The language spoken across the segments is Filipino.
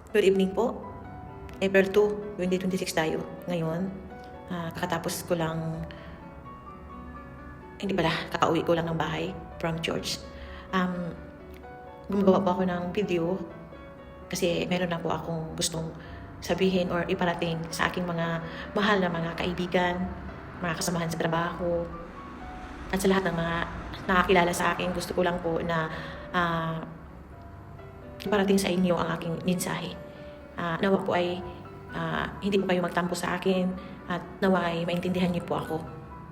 Good evening po. April 2, 2026 tayo. Ngayon, kakatapos ko lang, hindi pala, kakauwi ko lang ng bahay from church. Gumagawa po ako ng video kasi meron na po akong gustong sabihin or iparating sa aking mga mahal na mga kaibigan, mga kasamahan sa trabaho, at sa lahat ng mga nakakilala sa akin. Gusto ko lang po na iparating sa inyo ang aking mensahe. Nawa po ay hindi po kayo magtampo sa akin at nawa ay maintindihan niyo po ako.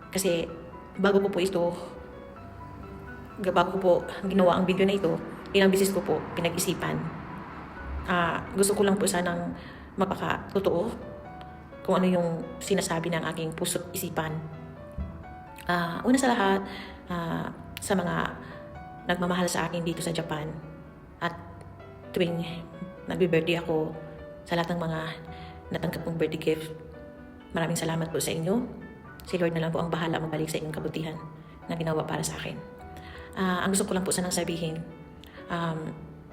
Kasi bago ko po ginawa ang video na ito, ilang beses ko po pinag-isipan. Gusto ko lang po sanang mapakatotoo kung ano yung sinasabi ng aking puso't isipan. Una sa lahat, sa mga nagmamahal sa akin dito sa Japan at tuwing nagbe-birthday ako, sa lahat ng mga natanggap kong birthday gift, maraming salamat po sa inyo. Si Lord na lang po ang bahala mabalik sa inyong kabutihan na ginawa para sa akin. Ang gusto ko lang po sanang sabihin,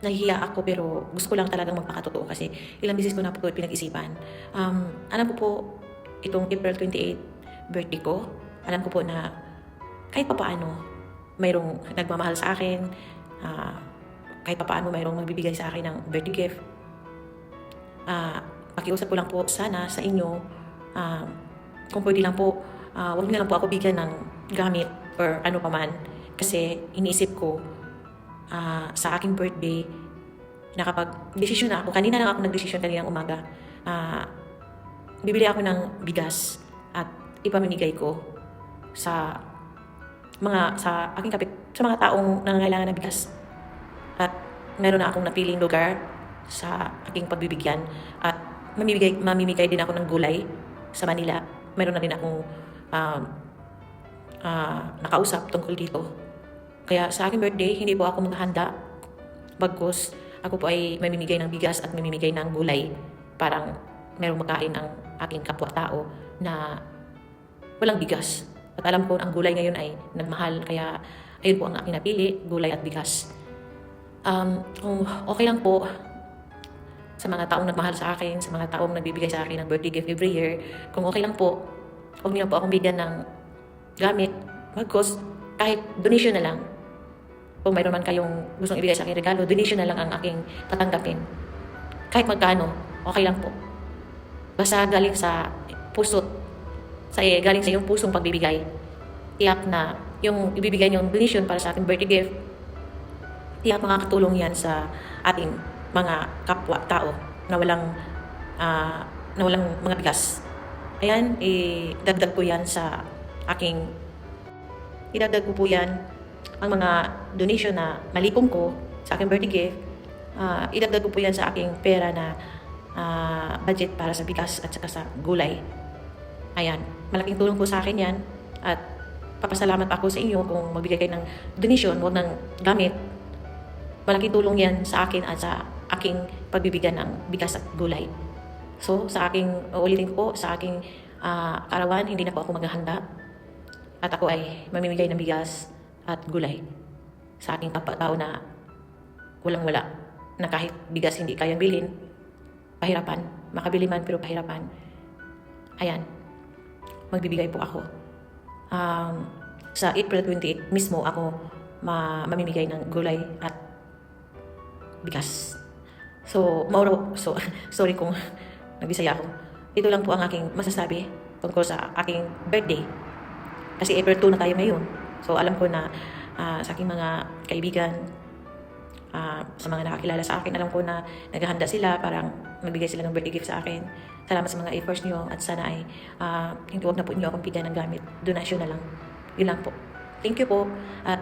nahihiya ako pero gusto ko lang talagang magpakatotoo kasi ilang beses ko na po pinag-isipan. Alam ko po, itong April 28 birthday ko, alam ko po na kahit papaano mayroong nagmamahal sa akin, kahit papaano mayroong magbibigay sa akin ng birthday gift. Pakiusap ko lang po sana sa inyo, kung pwede lang po, huwag niyo lang po ako bigyan ng gamit or ano paman, kasi iniisip ko sa aking birthday, nakapag-desisyon na ako, kanina lang ako nag-desisyon kaninang umaga, bibili ako ng bigas at ipamimigay ko sa mga taong nangangailangan ng bigas. At meron na akong napiling lugar sa aking pagbibigyan at mamimigay din ako ng gulay sa Manila. Meron na rin akong nakausap tungkol dito. Kaya sa aking birthday, hindi po ako maghahanda. Bagkus, ako po ay mamimigay ng bigas at mamimigay ng gulay. Parang merong makain ang aking kapwa-tao na walang bigas. At alam ko ang gulay ngayon ay nagmahal. Kaya ayun po ang aking napili, gulay at bigas. Kung okay lang po sa mga taong nagmahal sa akin, sa mga taong nagbibigay sa akin ng birthday gift every year, kung okay lang po, huwag niyo po akong bigyan ng gamit, bagkus, kahit donation na lang. Kung mayroon man kayong gustong ibigay sa akin regalo, donation na lang ang aking tatanggapin. Kahit magkano, okay lang po. Basta galing sa puso, galing sa iyong pusong pagbibigay. Tiyak na yung ibibigay niyong donation para sa ating birthday gift, tiyak makakatulong yan sa ating mga kapwa-tao na walang mga bigas. Ayan, idagdag ko yan idagdag ko po yan ang mga donation na malipong ko sa aking birthday gift. Idagdag ko po yan sa aking pera na budget para sa bigas at saka sa gulay. Ayan, malaking tulong po sa akin yan at papasalamat ako sa inyo kung magbigay kayo ng donation, huwag ng gamit. Malaking tulong yan sa akin at sa aking pagbibigyan ng bigas at gulay. So, uulitin ko po, sa aking kaarawan, hindi na po ako maghahanda. At ako ay mamimigay ng bigas at gulay sa aking kapwa-tao na walang-wala. Na kahit bigas hindi kayang bilhin, pahirapan. Makabili man pero pahirapan. Ayan, magbibigay po ako. Sa April 28 mismo ako mamimigay ng gulay at bigas. Sorry kung nagbisaya ako. Ito lang po ang aking masasabi tungkol sa aking birthday. Kasi April 2 na tayo ngayon. So alam ko na sa aking mga kaibigan, sa mga nakakilala sa akin, alam ko na naghahanda sila, parang magbigay sila ng birthday gift sa akin. Salamat sa mga efforts nyo at sana ay hindi huwag na po nyo akong bigyan ng gamit. Donation na lang. Yun lang po. Thank you po. At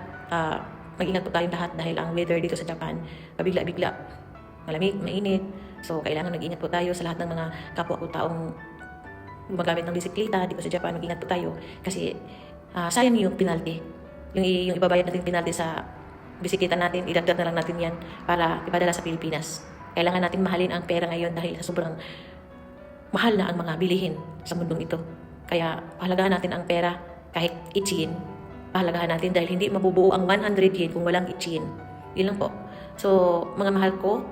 mag-ingat po tayong lahat dahil ang weather dito sa Japan, pabigla-bigla. Malamig, mainit. So, kailangan mag-ingat po tayo sa lahat ng mga kapwa ko taong gumagamit ng bisikleta dito sa Japan. Mag-ingat po tayo kasi sayang yung penalty. Yung ibabayad natin penalty sa bisikleta natin, idagdag na lang natin yan para ipadala sa Pilipinas. Kailangan natin mahalin ang pera ngayon dahil sa sobrang mahal na ang mga bilihin sa mundong ito. Kaya pahalagahan natin ang pera kahit itchin. Pahalagahan natin dahil hindi mabubuo ang 100 yen kung walang itchin. Yun lang po. So, mga mahal ko,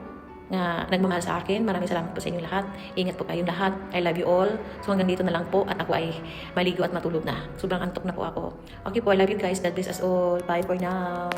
nga nagmamahal sa akin. Maraming salamat po sa inyo lahat. Ingat po kayong lahat. I love you all. So hanggang dito na lang po at ako ay maligo at matulog na. Sobrang antok na po ako. Okay po, I love you guys. God bless us all. Bye for now.